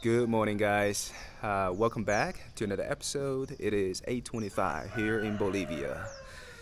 Good morning, guys. Welcome back to another episode. It is 8:25 here in Bolivia.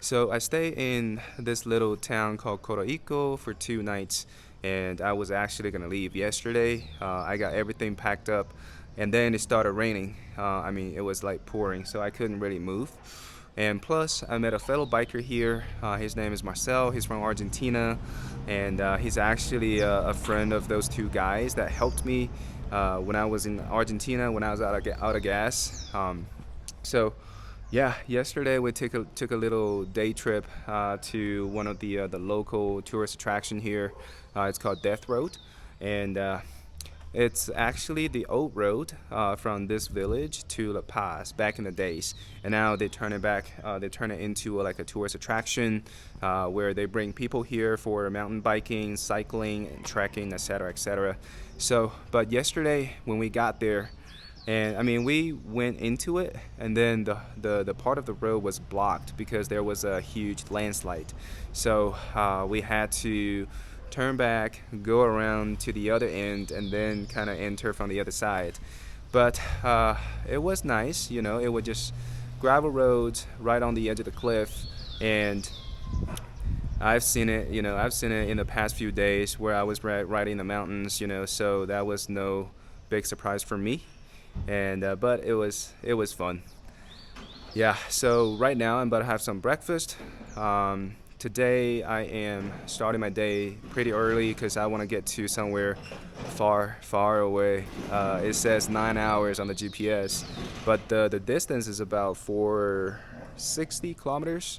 So I stay in this little town called Coroico for 2 nights, and I was actually gonna leave yesterday. I got everything packed up, and then it started raining. It was like pouring, so I couldn't really move. And plus, I met a fellow biker here. His name is Marcelo. He's from Argentina, and he's actually a friend of those two guys that helped me when I was in Argentina when I was out of gas. So, yeah, yesterday we took a little day trip to one of the local tourist attraction here. It's called Death Road, and it's actually the old road from this village to La Paz back in the days, and now they turn it back. They turn it into like a tourist attraction where they bring people here for mountain biking, cycling, and trekking, etc., etc. So, but yesterday when we got there, and we went into it, and then the part of the road was blocked because there was a huge landslide. So we had to turn back, go around to the other end, and then kind of enter from the other side. But it was nice, it was just gravel roads right on the edge of the cliff, and I've seen it in the past few days where I was riding the mountains, so that was no big surprise for me, and but it was fun. Yeah, so right now I'm about to have some breakfast. Today I am starting my day pretty early because I want to get to somewhere far, far away. It says 9 hours on the GPS, but the distance is about 460 kilometers,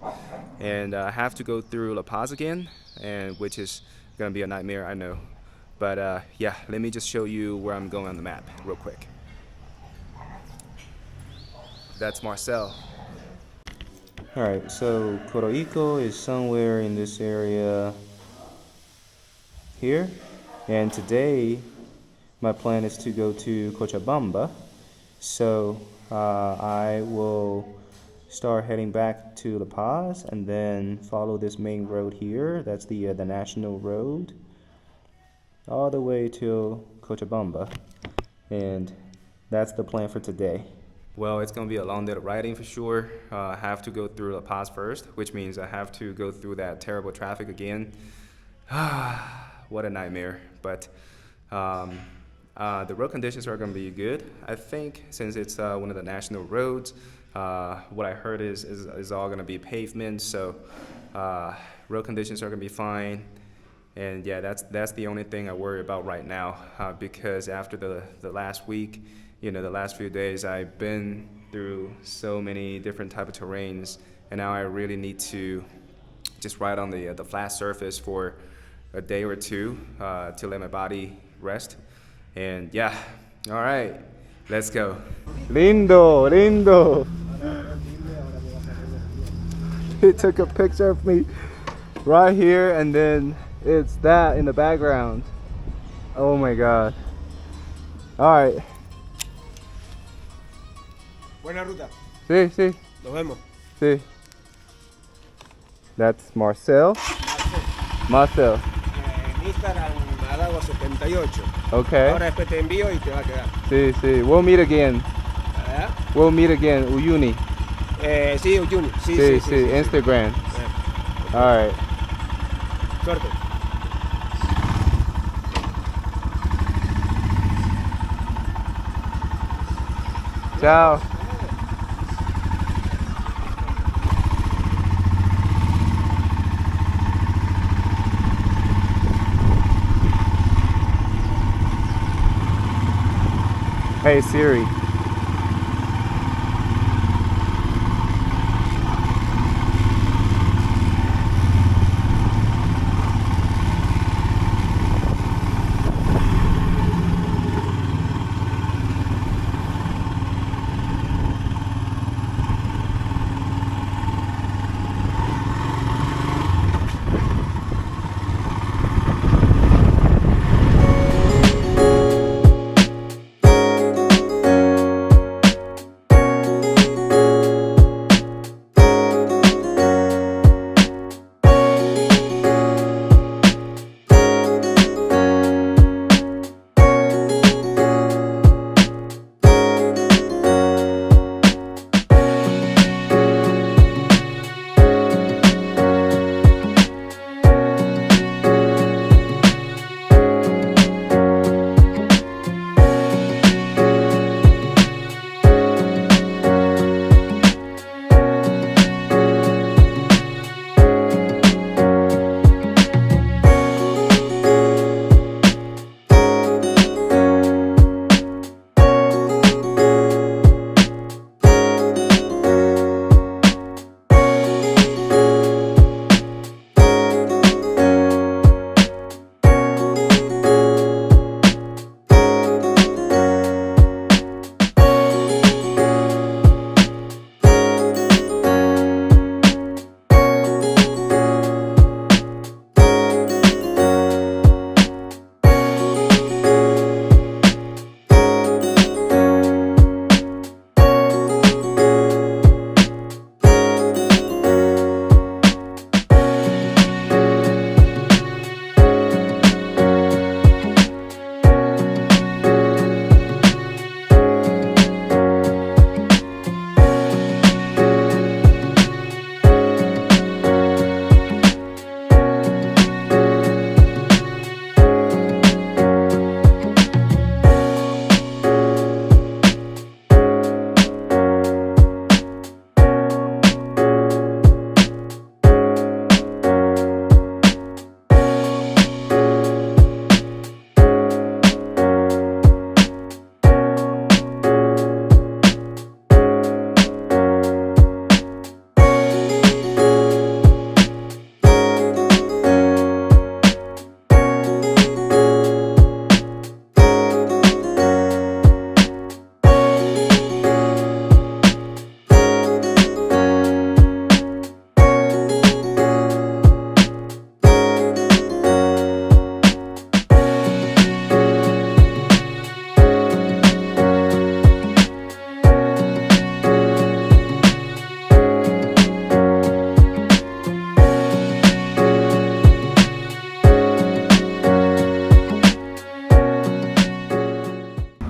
and I have to go through La Paz again, and which is gonna be a nightmare, I know. But yeah, let me just show you where I'm going on the map real quick. That's Marcel. Alright, so Coroico is somewhere in this area here, and today my plan is to go to Cochabamba, so I will start heading back to La Paz and then follow this main road here. That's the national road all the way to Cochabamba, and that's the plan for today. Well, it's gonna be a long day of riding for sure. I have to go through La Paz first, which means I have to go through that terrible traffic again. What a nightmare. But the road conditions are gonna be good, I think, since it's one of the national roads. What I heard is all gonna be pavement, so road conditions are gonna be fine. And yeah, that's the only thing I worry about right now, because after the last week, the last few days, I've been through so many different type of terrains, and now I really need to just ride on the flat surface for a day or two to let my body rest. And yeah, all right, let's go. Lindo, lindo. He took a picture of me right here, and then it's that in the background. Oh my God. All right. Buena ruta. Sí, sí, Nos vemos. sí. That's Marcel. Marcel. En Instagram, Adago78. Okay. Ahora después te envío y te va a quedar. Sí, sí. We'll meet again. ¿Verdad? We'll meet again. Uyuni. Sí, Juni. Sí, Sí, sí, sí. Instagram. All right. Suerte. Ciao. Hey Siri.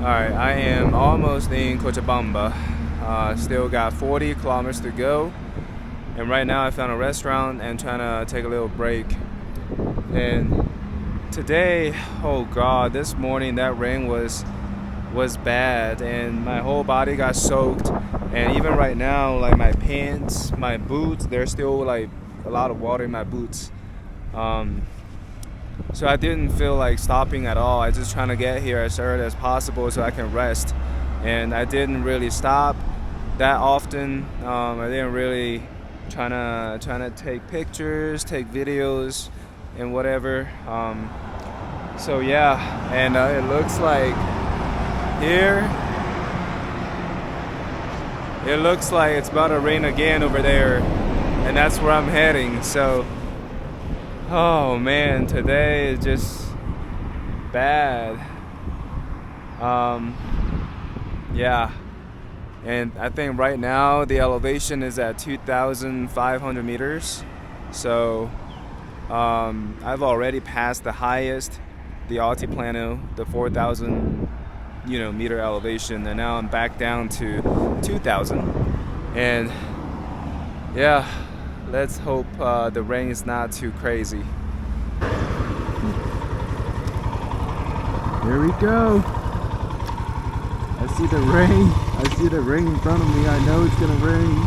Alright, I am almost in Cochabamba. Still got 40 kilometers to go. And right now I found a restaurant and trying to take a little break. And today, oh god, this morning that rain was bad and my whole body got soaked. And even right now, like my pants, my boots, there's still like a lot of water in my boots. So I didn't feel like stopping at all. I just trying to get here as early as possible so I can rest. And I didn't really stop that often. I didn't really trying to take pictures, take videos, and whatever. So yeah, and it looks like here. It looks like it's about to rain again over there, and that's where I'm heading. So. Oh man, today is just bad. Yeah, and I think right now the elevation is at 2,500 meters. So I've already passed the highest, the altiplano, the 4,000 meter elevation, and now I'm back down to 2,000. And yeah. Let's hope the rain is not too crazy. Here we go. I see the rain. I see the rain in front of me. I know it's gonna rain.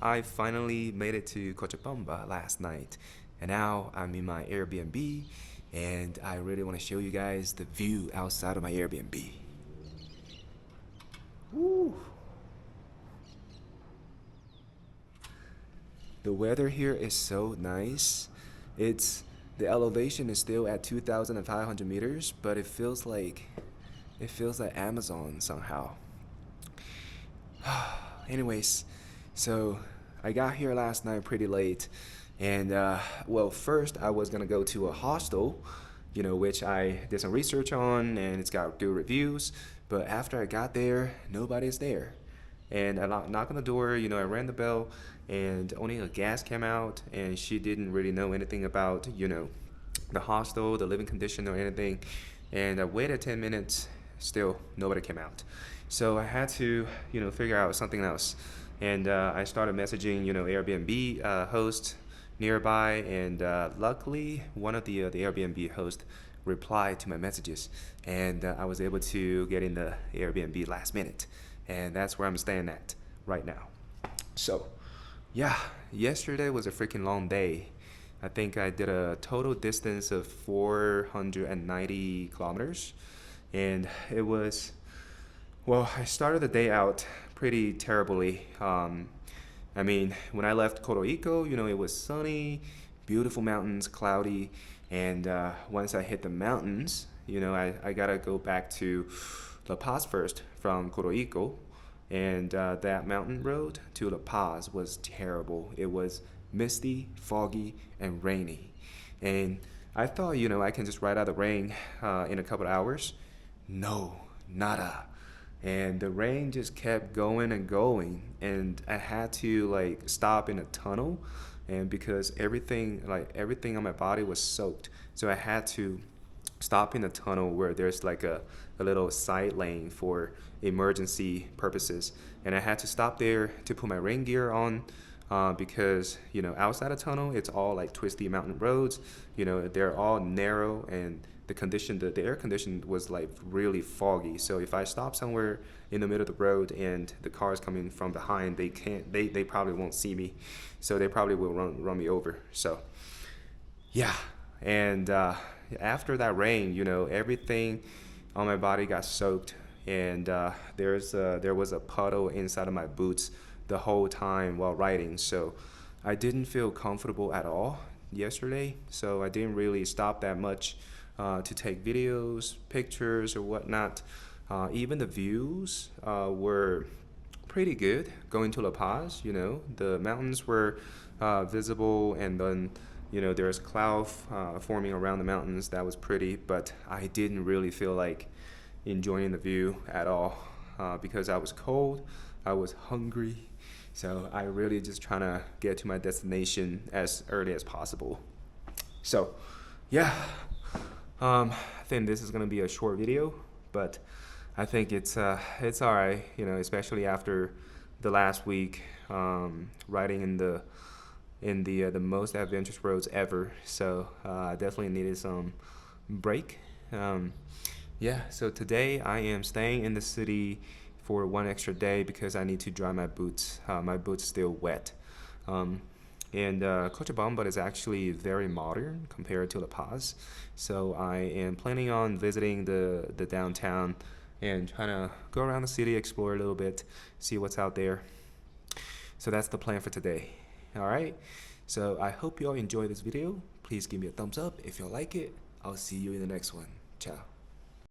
I finally made it to Cochabamba last night, and now I'm in my Airbnb, and I really want to show you guys the view outside of my Airbnb. Woo. The weather here is so nice. The elevation is still at 2,500 meters, but it feels like Amazon somehow. Anyways, so I got here last night pretty late, and first I was gonna go to a hostel, which I did some research on, and it's got good reviews. But after I got there, nobody's there, and I knocked on the door. I rang the bell, and only a guest came out, and she didn't really know anything about the hostel, the living condition, or anything. And I waited 10 minutes, still nobody came out. So I had to figure out something else. And I started messaging, Airbnb hosts nearby, and luckily one of the Airbnb hosts replied to my messages, and I was able to get in the Airbnb last minute, and that's where I'm staying at right now. So, yeah, yesterday was a freaking long day. I think I did a total distance of 490 kilometers, and it was, I started the day out pretty terribly. I mean, when I left Coroico, it was sunny, beautiful mountains, cloudy, and once I hit the mountains, I gotta go back to La Paz first from Coroico, and that mountain road to La Paz was terrible. It was misty, foggy, and rainy. And I thought, I can just ride out the rain in a couple of hours. No, nada. And the rain just kept going and going, and I had to like stop in a tunnel, and because everything on my body was soaked, so I had to stop in a tunnel where there's like a little side lane for emergency purposes, and I had to stop there to put my rain gear on, because outside a tunnel it's all like twisty mountain roads. They're all narrow, and the air condition was like really foggy. So if I stop somewhere in the middle of the road and the cars coming from behind, they probably won't see me, so they probably will run me over. So yeah, and after that rain, everything on my body got soaked, and there was a puddle inside of my boots the whole time while riding. So I didn't feel comfortable at all yesterday. So I didn't really stop that much to take videos, pictures, or whatnot. Even the views were pretty good going to La Paz. The mountains were visible, and then there's cloud forming around the mountains. That was pretty, but I didn't really feel like enjoying the view at all because I was cold, I was hungry, so I really just trying to get to my destination as early as possible. So yeah, I think this is gonna be a short video, but I think it's all right, especially after the last week riding in the most adventurous roads ever. So I definitely needed some break. Yeah, so today I am staying in the city for one extra day because I need to dry my boots. My boots still wet. And Cochabamba is actually very modern compared to La Paz. So I am planning on visiting the downtown and trying to go around the city, explore a little bit, see what's out there. So that's the plan for today. All right. So I hope you all enjoy this video. Please give me a thumbs up if you like it. I'll see you in the next one. Ciao.